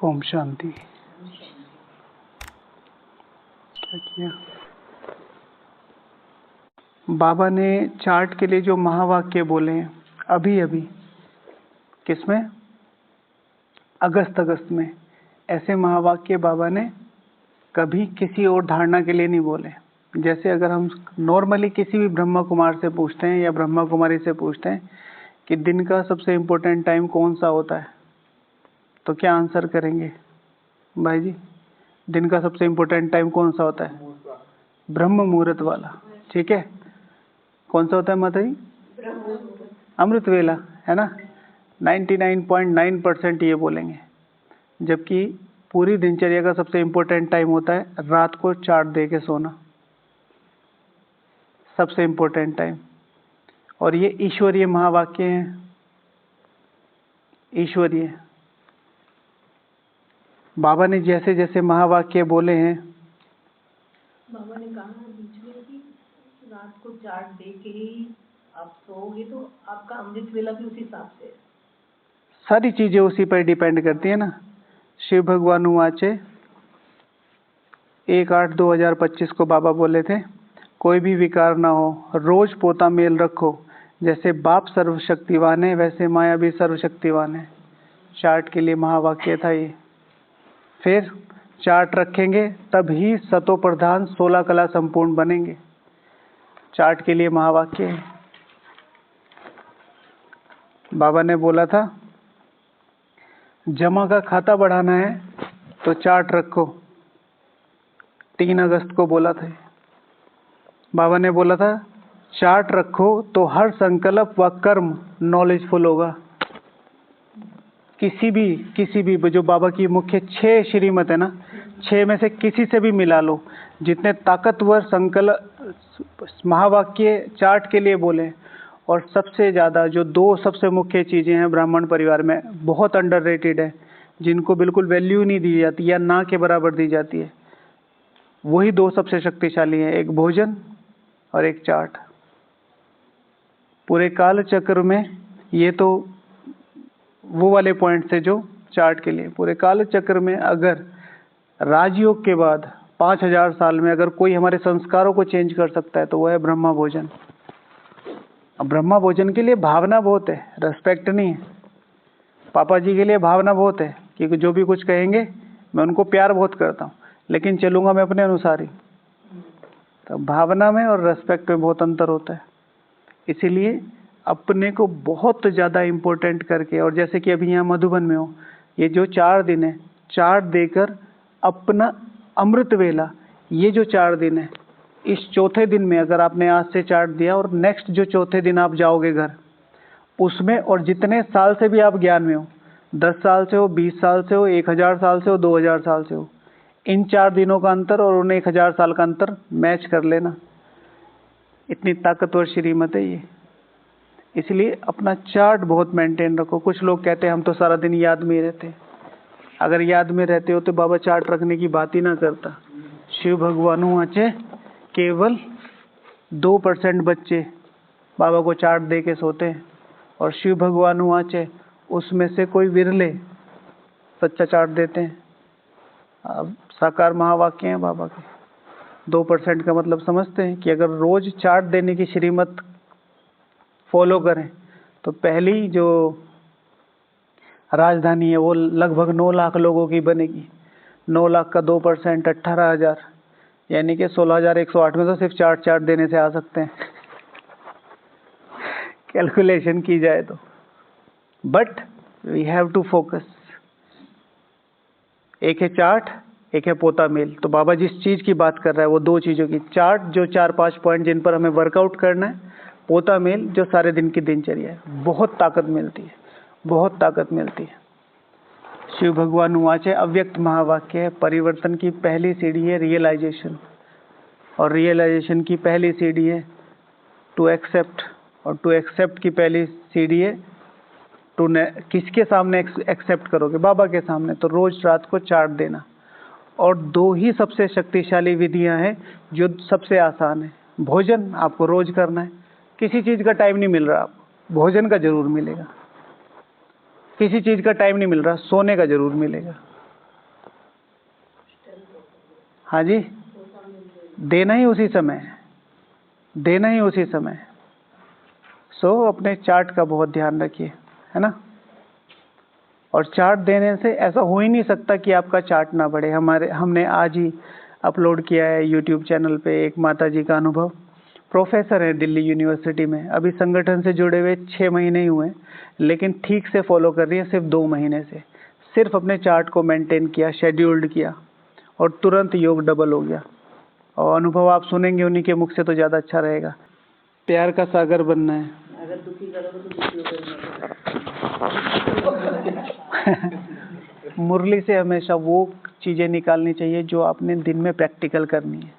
ओम शांति। क्या किया बाबा ने चार्ट के लिए जो महावाक्य बोले हैं अभी अभी, किसमें? अगस्त में। ऐसे महावाक्य बाबा ने कभी किसी और धारणा के लिए नहीं बोले। जैसे अगर हम नॉर्मली किसी भी ब्रह्मा कुमार से पूछते हैं या ब्रह्मा कुमारी से पूछते हैं कि दिन का सबसे इम्पोर्टेंट टाइम कौन सा होता है, तो क्या आंसर करेंगे भाई जी? दिन का सबसे इम्पोर्टेंट टाइम कौन सा होता है? ब्रह्म मुहूर्त वाला। ठीक है, कौन सा होता है माता जी? अमृत वेला, है ना। 99.9% ये बोलेंगे। जबकि पूरी दिनचर्या का सबसे इम्पोर्टेंट टाइम होता है रात को चार्ट दे के सोना, सबसे इम्पोर्टेंट टाइम। और ये ईश्वरीय महावाक्य हैं, ईश्वरीय। बाबा ने जैसे जैसे महावाक्य बोले हैं, बाबा ने कहा बीच में कि रात को चार्ट दे के ही आप सोओगे तो आपका अमृत वेला भी उसी हिसाब से है। सारी चीजें उसी पर डिपेंड करती है ना। शिव भगवान वाचे 1/8/2025 को बाबा बोले थे, कोई भी विकार ना हो, रोज पोता मेल रखो। जैसे बाप सर्वशक्तिवान है वैसे माया भी सर्वशक्तिवान है। चार्ट के लिए महावाक्य था ये। फिर चार्ट रखेंगे तभी सतो प्रधान 16 कला संपूर्ण बनेंगे। चार्ट के लिए महावाक्य है। बाबा ने बोला था जमा का खाता बढ़ाना है तो चार्ट रखो। 3 अगस्त को बोला था। बाबा ने बोला था चार्ट रखो तो हर संकल्प व कर्म नॉलेजफुल होगा। किसी भी जो बाबा की मुख्य 6 श्रीमत है ना, 6 में से किसी से भी मिला लो। जितने ताकतवर संकल्प महावाक्य चार्ट के लिए बोले, और सबसे ज़्यादा जो 2 सबसे मुख्य चीज़ें हैं ब्राह्मण परिवार में, बहुत अंडररेटेड है, जिनको बिल्कुल वैल्यू नहीं दी जाती या ना के बराबर दी जाती है, वही 2 सबसे शक्तिशाली हैं, एक भोजन और एक चार्ट। पूरे काल चक्र में ये तो वो वाले पॉइंट से जो चार्ट के लिए, पूरे काल चक्र में अगर राजयोग के बाद 5000 साल में अगर कोई हमारे संस्कारों को चेंज कर सकता है तो वो है ब्रह्मा भोजन। अब ब्रह्मा भोजन के लिए भावना बहुत है, रेस्पेक्ट नहीं है। पापा जी के लिए भावना बहुत है कि जो भी कुछ कहेंगे मैं उनको प्यार बहुत करता हूँ, लेकिन चलूंगा मैं अपने अनुसार ही। तो भावना में और रेस्पेक्ट में बहुत अंतर होता है। इसीलिए अपने को बहुत ज़्यादा इम्पोर्टेंट करके, और जैसे कि अभी यहाँ मधुबन में हो, ये जो 4 दिन है, चार्ट देकर अपना अमृत वेला, ये जो 4 दिन है, इस चौथे दिन में अगर आपने आज से चार्ट दिया और नेक्स्ट जो चौथे दिन आप जाओगे घर, उसमें और जितने साल से भी आप ज्ञान में हो, 10 साल से हो, 20 साल से हो, 1000 साल से हो, 2000 साल से हो, इन 4 दिनों का अंतर और उन 1000 साल का अंतर मैच कर लेना। इतनी ताकतवर श्रीमत है ये। इसलिए अपना चार्ट बहुत मेंटेन रखो। कुछ लोग कहते हैं हम तो सारा दिन याद में ही रहते हैं। अगर याद में रहते हो तो बाबा चार्ट रखने की बात ही ना करता। शिव भगवान वाचे केवल 2% बच्चे बाबा को चार्ट दे के सोते हैं, और शिव भगवान वाचे उसमें से कोई विरले सच्चा चार्ट देते हैं। अब साकार महावाक्य हैं बाबा के। 2% का मतलब समझते हैं कि अगर रोज चार्ट देने की श्रीमत फॉलो करें तो पहली जो राजधानी है वो लगभग 9 लाख लोगों की बनेगी। 9 लाख का 2% 18,000, यानी कि 16,108 में तो सिर्फ चार्ट देने से आ सकते हैं कैलकुलेशन की जाए तो। But we have to focus. एक है चार्ट, एक है पोता मेल। तो बाबा जिस चीज़ की बात कर रहा है वो 2 चीज़ों की, चार्ट जो 4-5 पॉइंट जिन पर हमें वर्कआउट करना है, पोता मेल जो सारे दिन की दिनचर्या है। बहुत ताकत मिलती है, बहुत ताकत मिलती है। शिव भगवान वाचे अव्यक्त महावाक्य है, परिवर्तन की पहली सीढ़ी है रियलाइजेशन, और रियलाइजेशन की पहली सीढ़ी है टू एक्सेप्ट, और टू एक्सेप्ट की पहली सीढ़ी है टू किसके सामने एक्सेप्ट करोगे? बाबा के सामने। तो रोज रात को चार्ट देना। और 2 ही सबसे शक्तिशाली विधियां हैं जो सबसे आसान है। भोजन आपको रोज करना है, किसी चीज़ का टाइम नहीं मिल रहा आपको, भोजन का जरूर मिलेगा। किसी चीज़ का टाइम नहीं मिल रहा, सोने का जरूर मिलेगा। हाँ जी, देना ही उसी समय, देना ही उसी समय। सो अपने चार्ट का बहुत ध्यान रखिए, है ना। और चार्ट देने से ऐसा हो ही नहीं सकता कि आपका चार्ट ना बढ़े। हमने आज ही अपलोड किया है यूट्यूब चैनल पे एक माता जी का अनुभव। प्रोफेसर है दिल्ली यूनिवर्सिटी में, अभी संगठन से जुड़े हुए 6 महीने ही हुए, लेकिन ठीक से फॉलो कर रही है सिर्फ 2 महीने से। सिर्फ अपने चार्ट को मेंटेन किया, शेड्यूल्ड किया और तुरंत योग डबल हो गया। और अनुभव आप सुनेंगे उन्हीं के मुख से तो ज़्यादा अच्छा रहेगा। प्यार का सागर बनना है। अगर दुखी करोगे तो दुखी होकर मुरली से हमेशा वो चीज़ें निकालनी चाहिए जो आपने दिन में प्रैक्टिकल करनी है।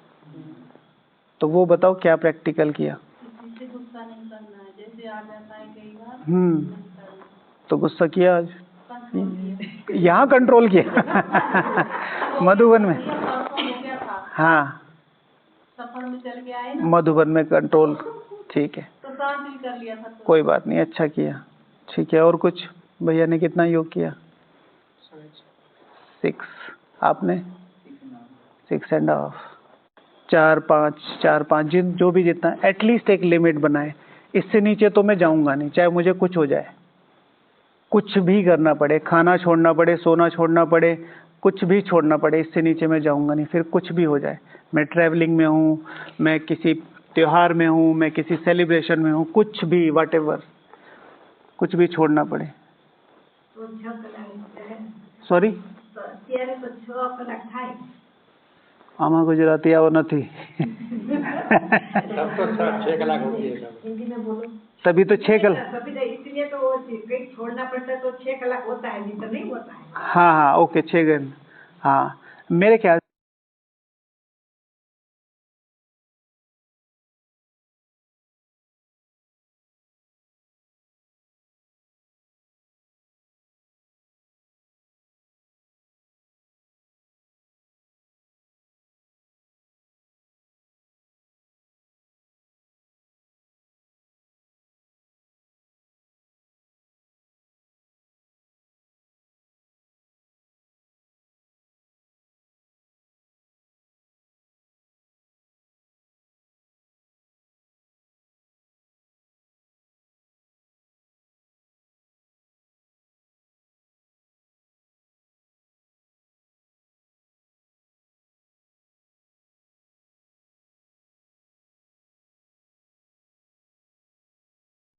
तो वो बताओ क्या प्रैक्टिकल किया। किसी से गुस्सा नहीं करना है, जैसे आ जाता है कई बार। तो गुस्सा किया आज, यहाँ कंट्रोल किया। मधुबन में, हाँ सफर में चल के आए ना, मधुबन में कंट्रोल, ठीक है, तो शांत भी कर लिया था। कोई बात नहीं, अच्छा किया, ठीक है। और कुछ भैया ने कितना योग किया? 6। आपने 6.5। 4-5 जो भी जितना, एटलीस्ट एक लिमिट बनाए। इससे नीचे तो मैं जाऊंगा नहीं, चाहे मुझे कुछ हो जाए, कुछ भी करना पड़े, खाना छोड़ना पड़े, सोना छोड़ना पड़े, कुछ भी छोड़ना पड़े, इससे नीचे मैं जाऊंगा नहीं। फिर कुछ भी हो जाए, मैं ट्रैवलिंग में हूँ, मैं किसी त्योहार में हूँ, मैं किसी सेलिब्रेशन में हूँ, कुछ भी व्हाटएवर, कुछ भी छोड़ना पड़े। सॉरी, आमा गुजराती आओ नहीं। तभी तो 6 कलाक, इसलिए तो वो कहीं छोड़ना पड़ता है तो 6 कलाक होता है, नहीं तो नहीं होता है। हाँ हाँ, ओके, 6 घंटे, हाँ मेरे ख्याल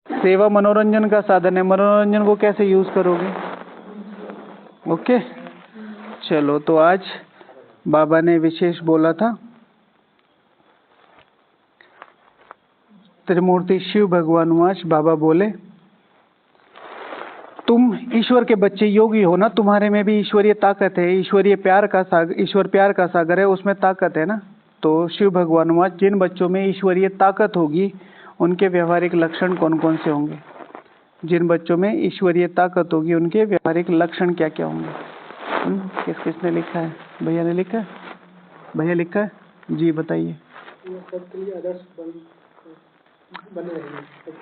सेवा मनोरंजन का साधन है, मनोरंजन को कैसे यूज करोगे। ओके, चलो, तो आज बाबा ने विशेष बोला था, त्रिमूर्ति शिव भगवान वाच, बाबा बोले तुम ईश्वर के बच्चे योगी हो ना, तुम्हारे में भी ईश्वरीय ताकत है, ईश्वरीय प्यार का सागर, ईश्वर प्यार का सागर है, उसमें ताकत है ना। तो शिव भगवान वाच, जिन बच्चों में ईश्वरीय ताकत होगी उनके व्यवहारिक लक्षण कौन कौन से होंगे। जिन बच्चों में ईश्वरीय ताकत होगी उनके व्यवहारिक लक्षण क्या क्या होंगे। किसने लिखा है? भैया ने लिखा है, भैया लिखा है जी, बताइए।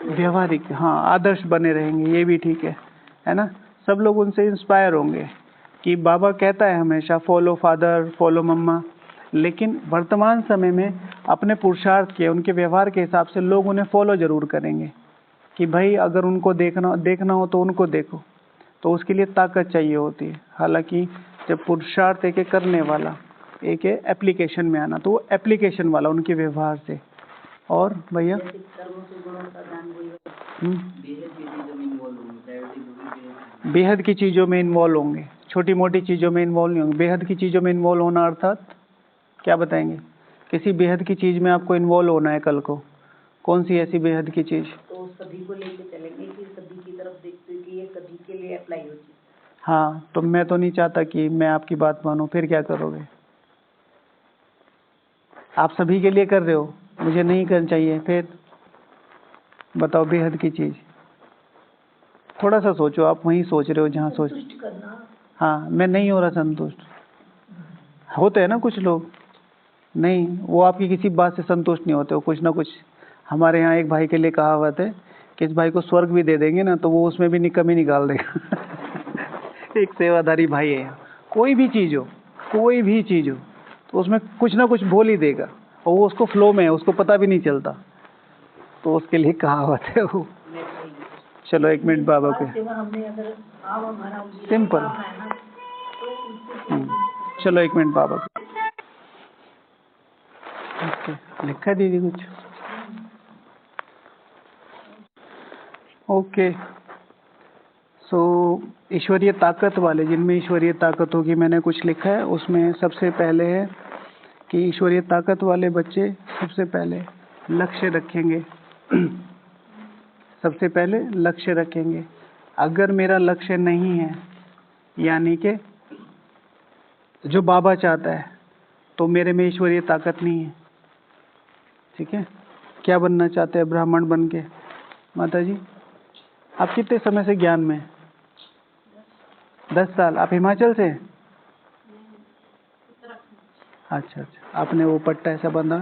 व्यवहारिक, हाँ, आदर्श बने रहेंगे, ये भी ठीक है ना। सब लोग उनसे इंस्पायर होंगे कि बाबा कहता है हमेशा फॉलो फादर, फॉलो मम्मा, लेकिन वर्तमान समय में अपने पुरुषार्थ के, उनके व्यवहार के हिसाब से लोग उन्हें फॉलो जरूर करेंगे कि भाई अगर उनको देखना हो तो उनको देखो। तो उसके लिए ताकत चाहिए होती है। हालांकि जब पुरुषार्थ एक करने वाला, एक है एप्लीकेशन में आना, तो वो एप्लीकेशन वाला उनके व्यवहार से। और भैया बेहद की चीज़ों में इन्वॉल्व होंगे, छोटी मोटी चीज़ों में इन्वॉल्व नहीं होंगे। बेहद की चीज़ों में इन्वॉल्व होना अर्थात क्या बताएंगे? किसी बेहद की चीज़ में आपको इन्वॉल्व होना है कल को, कौन सी ऐसी बेहद की चीज़? तो सभी को लेके चलेंगे कि सभी की तरफ देखते हैं कि ये सभी के लिए अप्लाई हो जाए। हाँ, तो मैं तो नहीं चाहता कि मैं आपकी बात मानूं, फिर क्या करोगे? आप सभी के लिए कर रहे हो, मुझे नहीं करना चाहिए, फिर बताओ बेहद की चीज़। थोड़ा सा सोचो, आप वहीं सोच रहे हो जहाँ सोच। हाँ, मैं नहीं हो रहा संतुष्ट। होते हैं ना कुछ लोग, नहीं, वो आपकी किसी बात से संतुष्ट नहीं होते, वो कुछ ना कुछ। हमारे यहाँ एक भाई के लिए कहावत है कि इस भाई को स्वर्ग भी दे देंगे ना तो वो उसमें भी कमी निकाल देगा। एक सेवाधारी भाई है यहाँ। कोई भी चीज़ हो, कोई भी चीज़ हो, तो उसमें कुछ ना कुछ बोल ही देगा और वो उसको फ्लो में है, उसको पता भी नहीं चलता। तो उसके लिए कहावत है वो। चलो 1 मिनट बाबा के सिंपल। चलो 1 मिनट बाबा के। ओके, लिखा दीदी कुछ? ओके, सो ईश्वरीय ताकत वाले, जिनमें ईश्वरीय ताकत होगी, मैंने कुछ लिखा है उसमें। सबसे पहले है कि ईश्वरीय ताकत वाले बच्चे सबसे पहले लक्ष्य रखेंगे। सबसे पहले लक्ष्य रखेंगे। अगर मेरा लक्ष्य नहीं है, यानी कि जो बाबा चाहता है, तो मेरे में ईश्वरीय ताकत नहीं है। ठीक है? क्या बनना चाहते हैं? ब्राह्मण बन के। माता जी, आप कितने समय से ज्ञान में? 10 साल। आप हिमाचल से? अच्छा अच्छा, आपने वो पट्टा ऐसा बंधा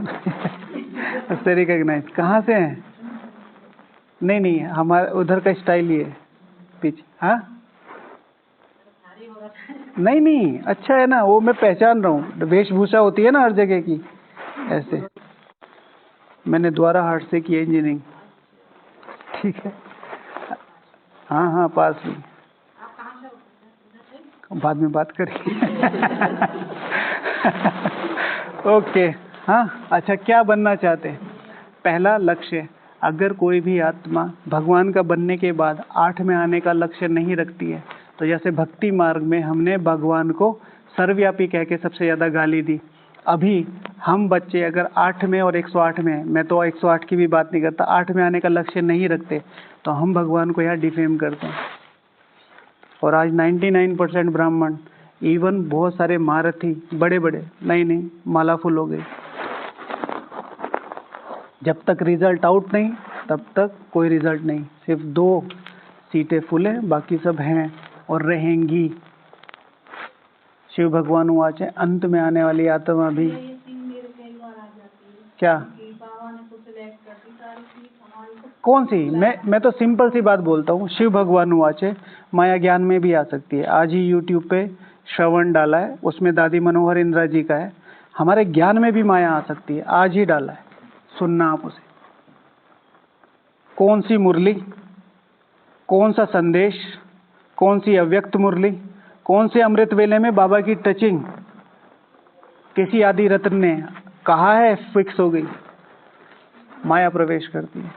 उससे रिकॉग्नाइज। कहाँ से हैं? नहीं नहीं, हमारे उधर का स्टाइल ही है पीछे। हाँ, नहीं नहीं, अच्छा है ना, वो मैं पहचान रहा हूँ। वेशभूषा होती है ना हर जगह की, ऐसे। मैंने द्वारा हाट से की इंजीनियरिंग। ठीक है, हाँ हाँ, पास में। बाद में बात करेंगे। ओके, हाँ, अच्छा, क्या बनना चाहते हैं? पहला लक्ष्य। अगर कोई भी आत्मा भगवान का बनने के बाद 8 में आने का लक्ष्य नहीं रखती है, तो जैसे भक्ति मार्ग में हमने भगवान को सर्वव्यापी कह के सबसे ज़्यादा गाली दी। अभी हम बच्चे अगर 8 में और 108 में, मैं तो 108 की भी बात नहीं करता, 8 में आने का लक्ष्य नहीं रखते, तो हम भगवान को यहाँ डिफेम करते हैं। और आज 99% ब्राह्मण, इवन बहुत सारे महारथी बड़े बड़े, नहीं माला फुल हो गई। जब तक रिजल्ट आउट नहीं, तब तक कोई रिजल्ट नहीं। सिर्फ 2 सीटें फुल हैं, बाकी सब हैं और रहेंगी। शिव भगवान वाच है, अंत में आने वाली आत्मा भी। क्या? कौन सी? मैं तो सिंपल सी बात बोलता हूँ। शिव भगवान वाच है, माया ज्ञान में भी आ सकती है। आज ही YouTube पे श्रवण डाला है, उसमें दादी मनोहर इंदिरा जी का है। हमारे ज्ञान में भी माया आ सकती है, आज ही डाला है, सुनना आप उसे। कौन सी मुरली, कौन सा संदेश, कौन सी अव्यक्त मुरली, कौन से अमृत वेले में बाबा की टचिंग किसी आदि रत्न ने कहा है, फिक्स हो गई, माया प्रवेश करती है।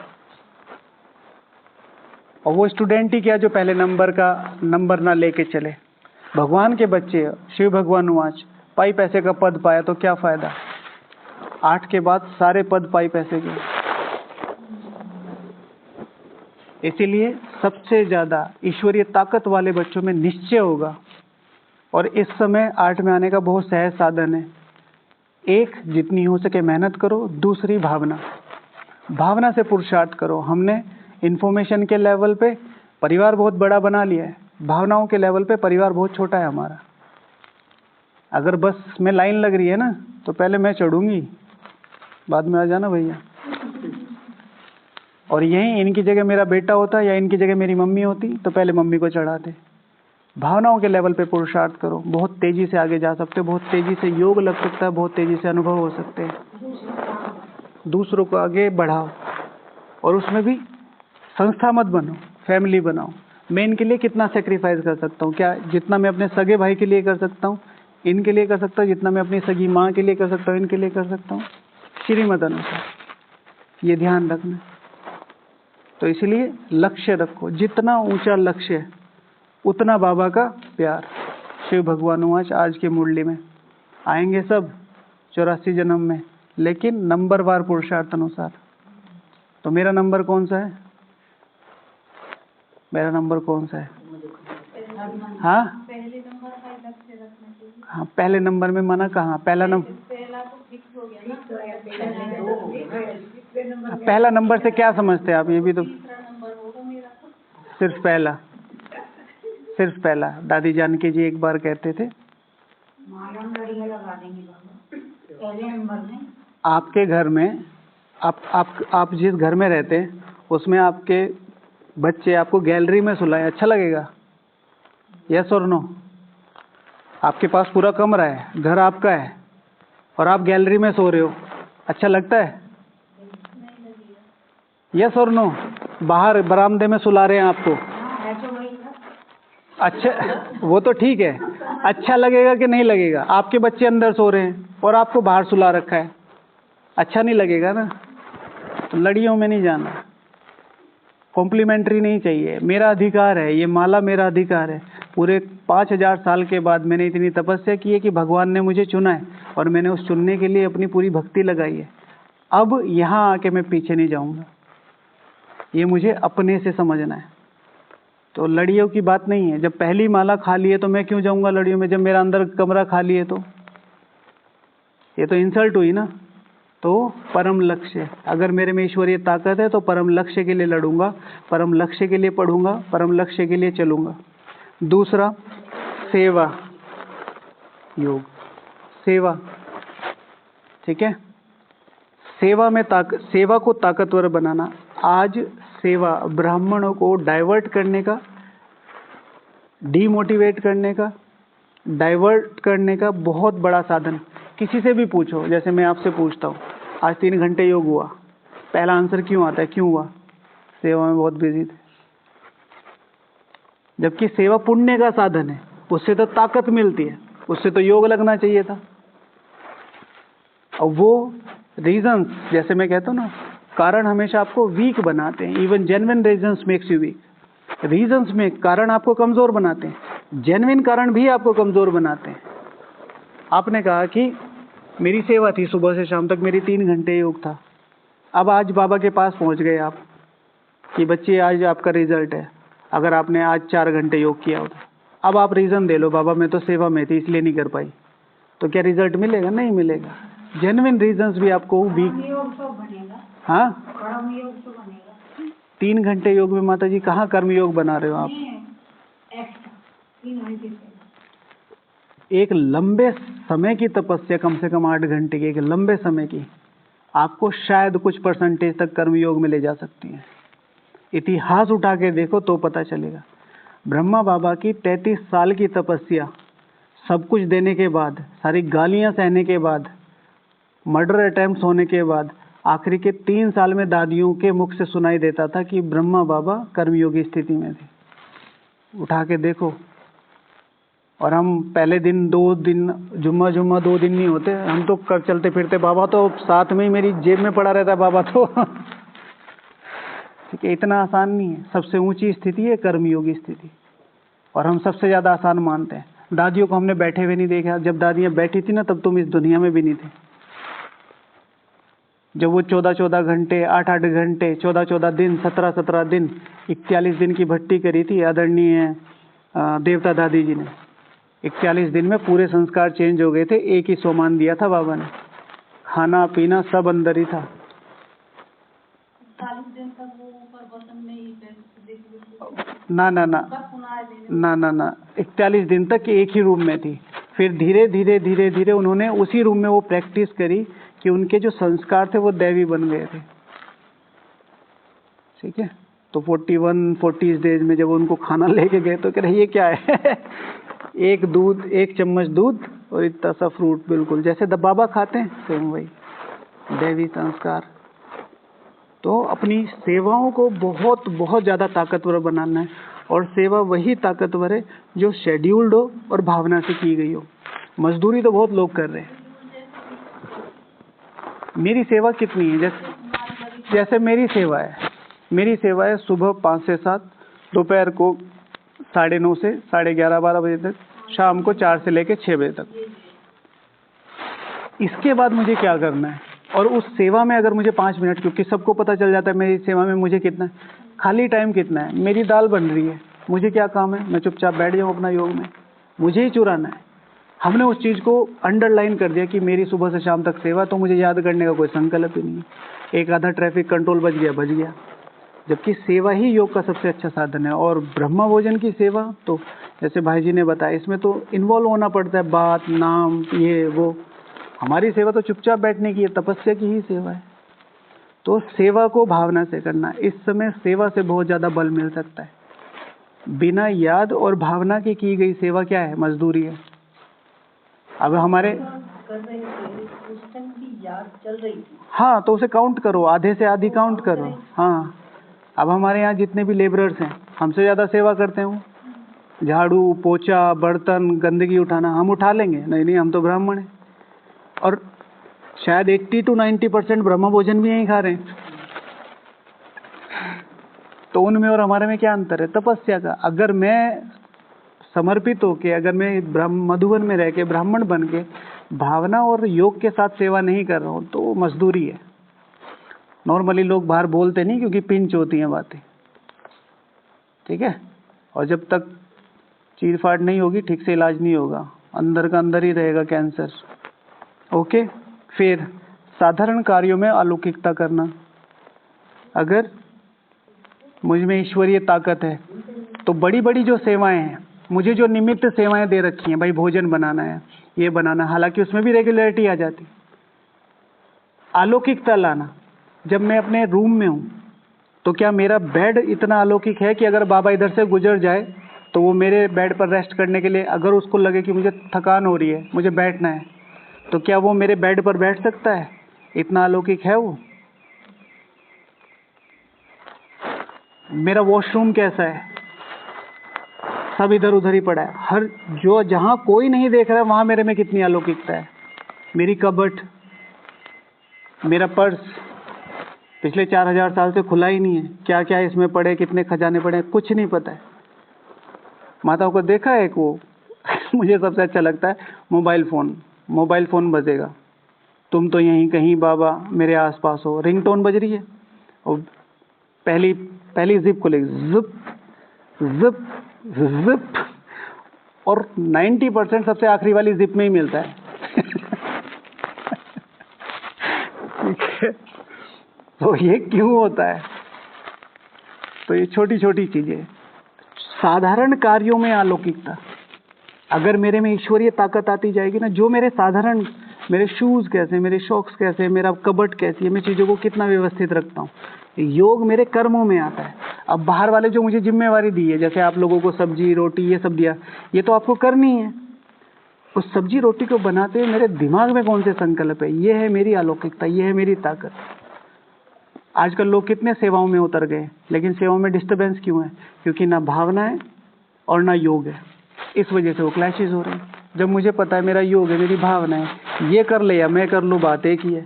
और वो स्टूडेंट ही क्या जो पहले नंबर का नंबर ना लेके चले। भगवान के बच्चे, शिव भगवान वाच, पाई पैसे का पद पाया तो क्या फायदा? 8 के बाद सारे पद पाई पैसे के। इसीलिए सबसे ज्यादा ईश्वरीय ताकत वाले बच्चों में निश्चय होगा। और इस समय 8 में आने का बहुत सहज साधन है। एक, जितनी हो सके मेहनत करो। दूसरी, भावना से पुरुषार्थ करो। हमने इंफॉर्मेशन के लेवल पे परिवार बहुत बड़ा बना लिया है, भावनाओं के लेवल पे परिवार बहुत छोटा है हमारा। अगर बस में लाइन लग रही है ना, तो पहले मैं चढ़ूंगी, बाद में आ जाना भैया। और यहीं इनकी जगह मेरा बेटा होता या इनकी जगह मेरी मम्मी होती, तो पहले मम्मी को चढ़ाते। भावनाओं के लेवल पे पुरुषार्थ करो, बहुत तेजी से आगे जा सकते हो, बहुत तेजी से योग लग सकता है, बहुत तेजी से अनुभव हो सकते हैं। दूसरों को आगे बढ़ाओ, और उसमें भी संस्था मत बनो, फैमिली बनाओ। मैं इनके लिए कितना सेक्रीफाइस कर सकता हूँ? क्या जितना मैं अपने सगे भाई के लिए कर सकता हूँ, इनके लिए कर सकता हूँ, जितना मैं अपनी सगी माँ के लिए कर सकता हूँ, इनके लिए कर सकता हूँ, श्रीमत अनुसार। ये ध्यान रखना। तो इसलिए लक्ष्य रखो, जितना ऊंचा लक्ष्य उतना बाबा का प्यार। शिव भगवान आज के मुरली में आएंगे सब 84 जन्म में, लेकिन नंबरवार पुरुषार्थ अनुसार। तो मेरा नंबर कौन सा है? मेरा नंबर कौन सा है? हाँ, पहले नंबर का लक्ष्य रखना चाहिए। हाँ, पहले नंबर में मना कहाँ? पहला नंबर, पहला तो फिक्स हो गया ना। पहला नंबर से क्या समझते हैं आप? ये भी तो तीसरा नंबर होगा मेरा तो। सिर्फ पहला। दादी जानकी जी एक बार कहते थे, पहले नंबर में आपके घर में, आप जिस घर में रहते हैं उसमें आपके बच्चे आपको गैलरी में सुलाए, अच्छा लगेगा? यस और नो? आपके पास पूरा कमरा है, घर आपका है, और आप गैलरी में सो रहे हो, अच्छा लगता है? यस और नो? बाहर बरामदे में सुला रहे हैं आपको, अच्छा वो तो ठीक है, अच्छा लगेगा कि नहीं लगेगा? आपके बच्चे अंदर सो रहे हैं और आपको बाहर सुला रखा है, अच्छा नहीं लगेगा ना? तो लड़ियों में नहीं जाना, कॉम्प्लीमेंट्री नहीं चाहिए। मेरा अधिकार है, ये माला मेरा अधिकार है। पूरे 5000 साल के बाद मैंने इतनी तपस्या की है कि भगवान ने मुझे चुना है और मैंने उस चुनने के लिए अपनी पूरी भक्ति लगाई है। अब यहाँ आके मैं पीछे नहीं जाऊंगा, ये मुझे अपने से समझना है। तो लड़ियों की बात नहीं है। जब पहली माला खाली है तो मैं क्यों जाऊंगा लड़ियों में, जब मेरा अंदर कमरा खाली है? तो ये तो इंसल्ट हुई ना। तो परम लक्ष्य, अगर मेरे में ईश्वरीय ताकत है तो परम लक्ष्य के लिए लड़ूंगा, परम लक्ष्य के लिए पढ़ूंगा, परम लक्ष्य के लिए चलूंगा। दूसरा, सेवा योग, सेवा, ठीक है? सेवा को ताकतवर बनाना। आज सेवा ब्राह्मणों को डाइवर्ट करने का, डीमोटिवेट करने का, डाइवर्ट करने का बहुत बड़ा साधन। किसी से भी पूछो, जैसे मैं आपसे पूछता हूँ, आज 3 घंटे योग हुआ, पहला आंसर क्यों आता है? क्यों हुआ? सेवा में बहुत बिजी थे। जबकि सेवा पुण्य का साधन है, उससे तो ताकत मिलती है, उससे तो योग लगना चाहिए था। और वो रीजंस, जैसे मैं कहता हूँ ना, कारण हमेशा आपको वीक बनाते हैं। Even genuine reasons makes you weak. Reasons में कारण आपको कमजोर बनाते हैं, जेन्युइन कारण भी आपको कमजोर बनाते हैं। आपने कहा कि मेरी सेवा थी सुबह से शाम तक, मेरी 3 घंटे योग था। अब आज बाबा के पास पहुंच गए आप कि बच्चे आज आपका रिजल्ट है, अगर आपने आज 4 घंटे योग किया होता। अब आप रीजन दे लो, बाबा मैं तो सेवा में थी इसलिए नहीं कर पाई, तो क्या रिजल्ट मिलेगा? नहीं मिलेगा। जेन्युइन रीजंस भी आपको वीक। हाँ, 3 घंटे योग में माता जी कहाँ कर्म योग बना रहे हो आप? एक लंबे समय की तपस्या, कम से कम 8 घंटे की, एक लंबे समय की, आपको शायद कुछ परसेंटेज तक कर्मयोग में ले जा सकती है। इतिहास उठा के देखो तो पता चलेगा। ब्रह्मा बाबा की 33 साल की तपस्या, सब कुछ देने के बाद, सारी गालियां सहने के बाद, मर्डर अटेम्प्ट होने के बाद, आखिरी के 3 साल में दादियों के मुख से सुनाई देता था कि ब्रह्मा बाबा कर्मयोगी स्थिति में थे। उठा के देखो। और हम पहले दिन 2 दिन, जुम्मा 2 दिन नहीं होते, हम तो कर चलते फिरते, बाबा तो साथ में ही मेरी जेब में पड़ा रहता है बाबा तो ठीक है, इतना आसान नहीं है। सबसे ऊंची स्थिति है कर्मयोगी स्थिति, और हम सबसे ज्यादा आसान मानते हैं। दादियों को हमने बैठे हुए नहीं देखा। जब दादियां बैठी थी ना, तब तुम इस दुनिया में भी नहीं थे। जब वो 14-14 घंटे, 8-8 घंटे, 14-14 दिन, 17-17 दिन, 41 दिन की भट्टी करी थी आदरणीय देवता दादी जी ने। 41 दिन में पूरे संस्कार चेंज हो गए थे। एक ही सोमान दिया था बाबा ने, खाना पीना सब अंदर ही था। 40 दिन तक वो ऊपर बटन में ही ना ना ना ना ना ना 41 दिन तक एक ही रूम में थी। फिर धीरे धीरे धीरे धीरे उन्होंने उसी रूम में वो प्रैक्टिस करी कि उनके जो संस्कार थे वो दैवी बन गए थे। ठीक है, तो 41-40 डेज में जब उनको खाना लेके गए तो कह रहे ये क्या है एक चम्मच दूध और इतना सा फ्रूट, बिल्कुल जैसे बाबा खाते हैं सेम वही दैवी संस्कार। तो अपनी सेवाओं को बहुत बहुत ज़्यादा ताकतवर बनाना है, और सेवा वही ताकतवर है जो शेड्यूल्ड हो और भावना से की गई हो। मजदूरी तो बहुत लोग कर रहे हैं। मेरी सेवा कितनी है? जैसे मेरी सेवा है सुबह 5 से 7, दोपहर को 9:30 से 11:30-12 बजे तक, शाम को 4 से लेकर 6 बजे तक। इसके बाद मुझे क्या करना है? और उस सेवा में अगर मुझे 5 मिनट, क्योंकि सबको पता चल जाता है मेरी सेवा में मुझे कितना है, खाली टाइम कितना है, मेरी दाल बन रही है, मुझे क्या काम है? मैं चुपचाप बैठ जाऊँ अपना योग में, मुझे ही चुराना है। हमने उस चीज़ को अंडरलाइन कर दिया कि मेरी सुबह से शाम तक सेवा, तो मुझे याद करने का कोई संकल्प ही नहीं है। एक आधा ट्रैफिक कंट्रोल बच गया। जबकि सेवा ही योग का सबसे अच्छा साधन है। और ब्रह्मा भोजन की सेवा तो जैसे भाई जी ने बताया, इसमें तो इन्वॉल्व होना पड़ता है, बात, नाम, ये वो। हमारी सेवा तो चुपचाप बैठने की है, तपस्या की ही सेवा है। तो सेवा को भावना से करना, इस समय सेवा से बहुत ज़्यादा बल मिल सकता है। बिना याद और भावना की गई सेवा क्या है? मजदूरी है। अब कर रहे थे उस टाइम भी याद चल रही थी। हाँ, तो उसे काउंट करो, आधे से आधी काउंट करो। हाँ, अब हमारे यहाँ जितने भी लेबरर्स हैं हमसे ज़्यादा सेवा करते हैं वो, झाड़ू पोछा बर्तन गंदगी उठाना हम उठा लेंगे? नहीं नहीं, हम तो ब्राह्मण हैं। और शायद 80 to 90% ब्रह्म भोजन भी यहीं खा रहे हैं। तो उनमें और हमारे में क्या अंतर है? तपस्या का। अगर मैं समर्पित होके, अगर मैं मधुबन में रह के ब्राह्मण बन के भावना और योग के साथ सेवा नहीं कर रहा हूँ तो वो मजदूरी है। नॉर्मली लोग बाहर बोलते नहीं क्योंकि पिंच होती हैं बातें, ठीक है। और जब तक चीर फाड़ नहीं होगी ठीक से इलाज नहीं होगा, अंदर का अंदर ही रहेगा कैंसर। ओके। फिर साधारण कार्यों में अलौकिकता करना। अगर मुझ में ईश्वरीय ताकत है तो बड़ी बड़ी जो सेवाएं हैं, मुझे जो निमित्त सेवाएं दे रखी हैं, भाई भोजन बनाना है, ये बनाना, हालांकि उसमें भी रेगुलरिटी आ जाती। अलौकिकता लाना, जब मैं अपने रूम में हूं तो क्या मेरा बेड इतना अलौकिक है कि अगर बाबा इधर से गुजर जाए तो वो मेरे बेड पर रेस्ट करने के लिए, अगर उसको लगे कि मुझे थकान हो रही है, मुझे बैठना है, तो क्या वो मेरे बेड पर बैठ सकता है? इतना अलौकिक है वो। मेरा वॉशरूम कैसा है? सब इधर उधर ही पड़ा है, हर जो जहां कोई नहीं देख रहा है वहां मेरे में कितनी अलौकिकता है। मेरी कबट, मेरा पर्स पिछले 4000 साल से खुला ही नहीं है, क्या क्या इसमें पड़े, कितने खजाने पड़े, कुछ नहीं पता है। माताओं को देखा है एक वो मुझे सबसे अच्छा लगता है मोबाइल फोन बजेगा, तुम तो यहीं कहीं बाबा मेरे आसपास हो, रिंगटोन बज रही है और पहली जिप खुलेगी, जिप जिप जिप, और 90% सबसे आखिरी वाली जिप में ही मिलता है। ठीक है, तो ये क्यों होता है? तो ये छोटी छोटी चीजें, साधारण कार्यों में अलौकिकता। अगर मेरे में ईश्वरीय ताकत आती जाएगी ना, जो मेरे साधारण, मेरे शूज कैसे, मेरे शॉक्स कैसे, मेरा कबट कैसी है, मैं चीजों को कितना व्यवस्थित रखता हूँ, योग मेरे कर्मों में आता है। अब बाहर वाले जो मुझे जिम्मेवारी दी है, जैसे आप लोगों को सब्जी रोटी ये सब दिया, ये तो आपको करनी है। उस सब्जी रोटी को बनाते हुए मेरे दिमाग में कौन से संकल्प है? ये है मेरी अलौकिकता, ये है मेरी ताकत। आजकल लोग कितने सेवाओं में उतर गए, लेकिन सेवाओं में डिस्टर्बेंस क्यों है? क्योंकि ना भावना है और ना योग है, इस वजह से वो क्लैशेज हो रहे हैं। जब मुझे पता है मेरा योग है, मेरी भावना है, ये कर ले या मैं कर लूँ, बात एक ही है,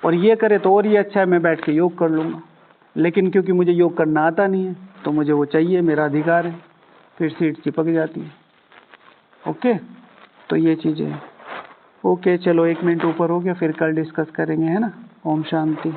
और ये करे तो और ये अच्छा है, मैं बैठ के योग कर लूँगा। लेकिन क्योंकि मुझे योग करना आता नहीं है तो मुझे वो चाहिए, मेरा अधिकार है, फिर सीट चिपक जाती है। ओके, तो ये चीज़ें हैं। ओके, चलो 1 मिनट ऊपर हो गया, फिर कल डिस्कस करेंगे, है ना। ओम शांति।